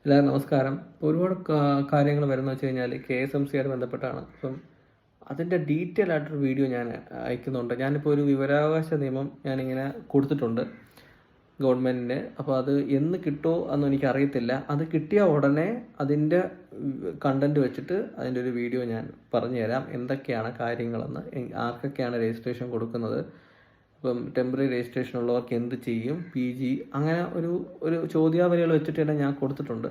എല്ലാവരും നമസ്കാരം. ഇപ്പോൾ ഒരുപാട് കാര്യങ്ങൾ വരുന്നത് വെച്ച് കഴിഞ്ഞാൽ KSMC ആയിട്ട് ബന്ധപ്പെട്ടാണ്. അപ്പം അതിൻ്റെ ഡീറ്റെയിൽ ആയിട്ടൊരു വീഡിയോ ഞാൻ അയക്കുന്നുണ്ട്. ഞാനിപ്പോൾ ഒരു വിവരാവകാശ നിയമം ഞാനിങ്ങനെ കൊടുത്തിട്ടുണ്ട് ഗവൺമെൻറ്റിന്. അപ്പോൾ അത് എന്ന് കിട്ടുമോ എന്നൊന്നും എനിക്കറിയത്തില്ല. അത് കിട്ടിയ ഉടനെ അതിൻ്റെ കണ്ടൻറ്റ് വെച്ചിട്ട് അതിൻ്റെ ഒരു വീഡിയോ ഞാൻ പറഞ്ഞു തരാം. എന്തൊക്കെയാണ് കാര്യങ്ങളെന്ന്, ആർക്കൊക്കെയാണ് രജിസ്ട്രേഷൻ കൊടുക്കുന്നത്, ഇപ്പം ടെമ്പററി രജിസ്ട്രേഷൻ ഉള്ളവർക്ക് എന്ത് ചെയ്യും, PG, അങ്ങനെ ഒരു ചോദ്യാവലികൾ വെച്ചിട്ട് തന്നെ ഞാൻ കൊടുത്തിട്ടുണ്ട്.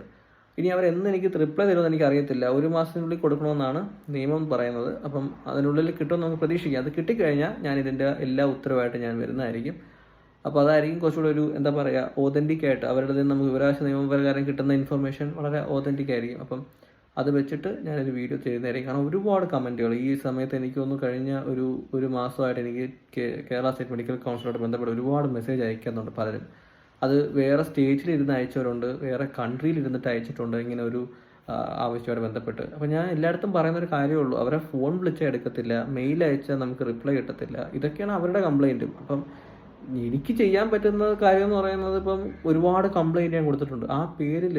ഇനി അവരെന്ന് എനിക്ക് റിപ്ലൈ തരുമെന്ന് എനിക്കറിയത്തില്ല. 1 മാസത്തിനുള്ളിൽ കൊടുക്കണമെന്നാണ് നിയമം പറയുന്നത്. അപ്പം അതിനുള്ളിൽ കിട്ടുമെന്ന് നമുക്ക് പ്രതീക്ഷിക്കാം. അത് കിട്ടിക്കഴിഞ്ഞാൽ ഞാൻ ഇതിൻ്റെ എല്ലാ ഉത്തരവായിട്ട് ഞാൻ വരുന്നതായിരിക്കും. അപ്പോൾ അതായിരിക്കും കുറച്ചുകൂടെ ഒരു എന്താ പറയുക, ഓതൻറ്റിക് ആയിട്ട് അവരുടെ നിന്ന് നമുക്ക് വിവരാവകാശ നിയമപ്രകാരം കിട്ടുന്ന ഇൻഫർമേഷൻ വളരെ ഓതൻറ്റിക് ആയിരിക്കും. അപ്പം അത് വെച്ചിട്ട് ഞാനൊരു വീഡിയോ ചെയ്യുന്നതായിരിക്കും. കാരണം ഒരുപാട് കമൻറ്റുകൾ ഈ സമയത്ത് എനിക്ക് തോന്നുന്നു കഴിഞ്ഞ ഒരു മാസമായിട്ട് എനിക്ക് കേരള സ്റ്റേറ്റ് മെഡിക്കൽ കൗൺസിലോട്ട് ബന്ധപ്പെട്ട് ഒരുപാട് മെസ്സേജ് അയക്കുന്നുണ്ട് പലരും. അത് വേറെ സ്റ്റേറ്റിൽ ഇരുന്ന് അയച്ചവരുണ്ട്, വേറെ കൺട്രിയിൽ ഇരുന്നിട്ട് അയച്ചിട്ടുണ്ട്, ഇങ്ങനെ ഒരു ആവശ്യമായിട്ട് ബന്ധപ്പെട്ട്. അപ്പോൾ ഞാൻ എല്ലായിടത്തും പറയുന്നൊരു കാര്യമേ ഉള്ളൂ, അവരെ ഫോൺ വിളിച്ചാൽ എടുക്കത്തില്ല, മെയിൽ അയച്ചാൽ നമുക്ക് റിപ്ലൈ കിട്ടത്തില്ല. ഇതൊക്കെയാണ് അവരുടെ കംപ്ലയിൻറ്റും. അപ്പം എനിക്ക് ചെയ്യാൻ പറ്റുന്ന കാര്യം എന്ന് പറയുന്നത്, ഇപ്പം ഒരുപാട് കംപ്ലയിൻറ്റ് ഞാൻ കൊടുത്തിട്ടുണ്ട്. ആ പേരിൽ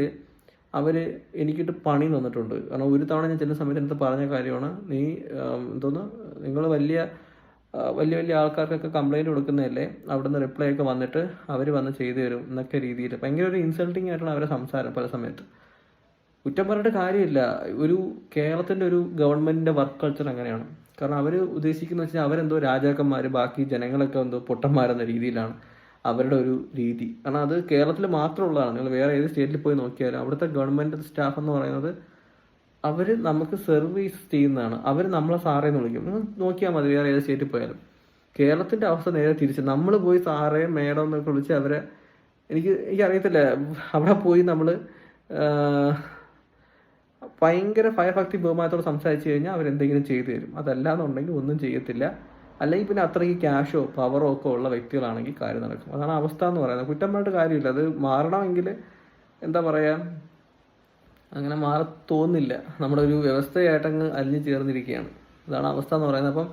അവർ എനിക്കിട്ട് പണി തന്നിട്ടുണ്ട്. കാരണം ഒരു തവണ ഞാൻ ചെല്ലുന്ന സമയത്ത് എനിക്ക് പറഞ്ഞ കാര്യമാണ്, നീ എന്തോന്ന് നിങ്ങൾ വലിയ ആൾക്കാർക്കൊക്കെ കംപ്ലയിൻറ്റ് കൊടുക്കുന്നതല്ലേ, അവിടുന്ന് റിപ്ലൈ ഒക്കെ വന്നിട്ട് അവർ വന്ന് ചെയ്തു തരും എന്നൊക്കെ രീതിയിൽ ഭയങ്കര ഒരു ഇൻസൾട്ടിങ് ആയിട്ടുള്ള അവരുടെ സംസാരം പല സമയത്ത്. കുറ്റം പറഞ്ഞിട്ട് കാര്യമില്ല. കേരളത്തിൻ്റെ ഒരു ഗവൺമെൻറ്റിൻ്റെ വർക്ക് കൾച്ചർ അങ്ങനെയാണ്. കാരണം അവർ ഉദ്ദേശിക്കുന്നത് വെച്ചാൽ അവരെന്തോ രാജാക്കന്മാർ, ബാക്കി ജനങ്ങളൊക്കെ എന്തോ പൊട്ടന്മാരെന്ന രീതിയിലാണ് അവരുടെ ഒരു രീതി. കാരണം അത് കേരളത്തിൽ മാത്രമുള്ളതാണ്. നിങ്ങൾ വേറെ ഏത് സ്റ്റേറ്റിൽ പോയി നോക്കിയാലും അവിടുത്തെ ഗവൺമെൻറ് സ്റ്റാഫ് എന്ന് പറയുന്നത് അവർ നമുക്ക് സർവീസ് ചെയ്യുന്നതാണ്. അവർ നമ്മളെ സാറേ എന്ന് വിളിക്കും. നിങ്ങൾ നോക്കിയാൽ മതി വേറെ ഏത് സ്റ്റേറ്റിൽ പോയാലും. കേരളത്തിൻ്റെ അവസ്ഥ നേരെ തിരിച്ച്, നമ്മൾ പോയി സാറേ മേഡം എന്നൊക്കെ വിളിച്ച് അവരെ എനിക്കറിയത്തില്ല, അവിടെ പോയി നമ്മൾ ഭയങ്കര ഭയഭക്തി ബഹുമാനത്തോടെ സംസാരിച്ച് കഴിഞ്ഞാൽ അവരെന്തെങ്കിലും ചെയ്തു തരും. അതല്ലാന്നുണ്ടെങ്കിൽ ഒന്നും ചെയ്യത്തില്ല. അല്ലെങ്കിൽ പിന്നെ അത്രയ്ക്ക് ക്യാഷോ പവറോ ഒക്കെ ഉള്ള വ്യക്തികളാണെങ്കിൽ കാര്യം നടക്കും. അതാണ് അവസ്ഥ എന്ന് പറയുന്നത്. കുറ്റം പറഞ്ഞിട്ട് കാര്യമില്ല. അത് മാറണമെങ്കിൽ എന്താ പറയുക, അങ്ങനെ മാറി തോന്നില്ല. നമ്മുടെ ഒരു വ്യവസ്ഥയായിട്ടങ്ങ് അലിഞ്ഞു ചേർന്നിരിക്കുകയാണ്. അതാണ് അവസ്ഥ എന്ന് പറയുന്നത്. അപ്പം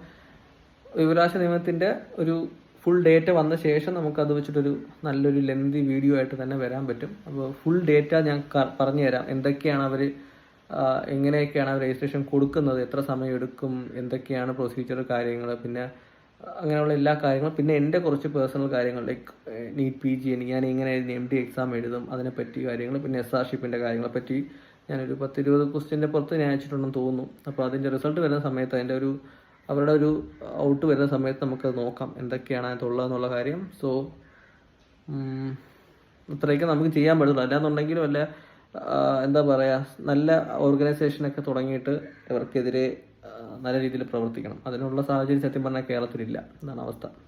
വിവരാവകാശ നിയമത്തിൻ്റെ ഒരു ഫുൾ ഡേറ്റ വന്ന ശേഷം നമുക്കത് വെച്ചിട്ടൊരു നല്ലൊരു ലെന്തി വീഡിയോ ആയിട്ട് തന്നെ വരാൻ പറ്റും. അപ്പോൾ ഫുൾ ഡേറ്റ ഞാൻ പറഞ്ഞു തരാം. എന്തൊക്കെയാണ് അവർ, എങ്ങനെയൊക്കെയാണ് അവർ രജിസ്ട്രേഷൻ കൊടുക്കുന്നത്, എത്ര സമയം എടുക്കും, എന്തൊക്കെയാണ് പ്രൊസീജിയർ കാര്യങ്ങൾ, പിന്നെ അങ്ങനെയുള്ള എല്ലാ കാര്യങ്ങളും, പിന്നെ എൻ്റെ കുറച്ച് പേഴ്സണൽ കാര്യങ്ങൾ ലൈക്ക് നീറ്റ് PG ഞാൻ എങ്ങനെ MD എക്സാം എഴുതും അതിനെപ്പറ്റി കാര്യങ്ങൾ, പിന്നെ SRshipൻ്റെ കാര്യങ്ങളെപ്പറ്റി ഞാനൊരു 10-20 ക്വസ്റ്റ്യൻ്റെ പുറത്ത് ഞാൻ അയച്ചിട്ടുണ്ടെന്ന് തോന്നുന്നു. അപ്പോൾ അതിൻ്റെ റിസൾട്ട് വരുന്ന സമയത്ത്, അതിൻ്റെ അവരുടെ ഒരു ഔട്ട് വരുന്ന സമയത്ത് നമുക്കത് നോക്കാം എന്തൊക്കെയാണ് അതിനകത്തുള്ളതെന്നുള്ള കാര്യം. സോ ഇത്രയൊക്കെ നമുക്ക് ചെയ്യാൻ പറ്റുള്ളൂ. അല്ലാന്നുണ്ടെങ്കിലും വല്ല എന്താ പറയുക, നല്ല ഓർഗനൈസേഷനൊക്കെ തുടങ്ങിയിട്ട് ഇവർക്കെതിരെ നല്ല രീതിയിൽ പ്രവർത്തിക്കണം. അതിനുള്ള സാഹചര്യം സത്യം പറഞ്ഞാൽ കേരളത്തിലില്ല. എന്നാണ് അവസ്ഥ.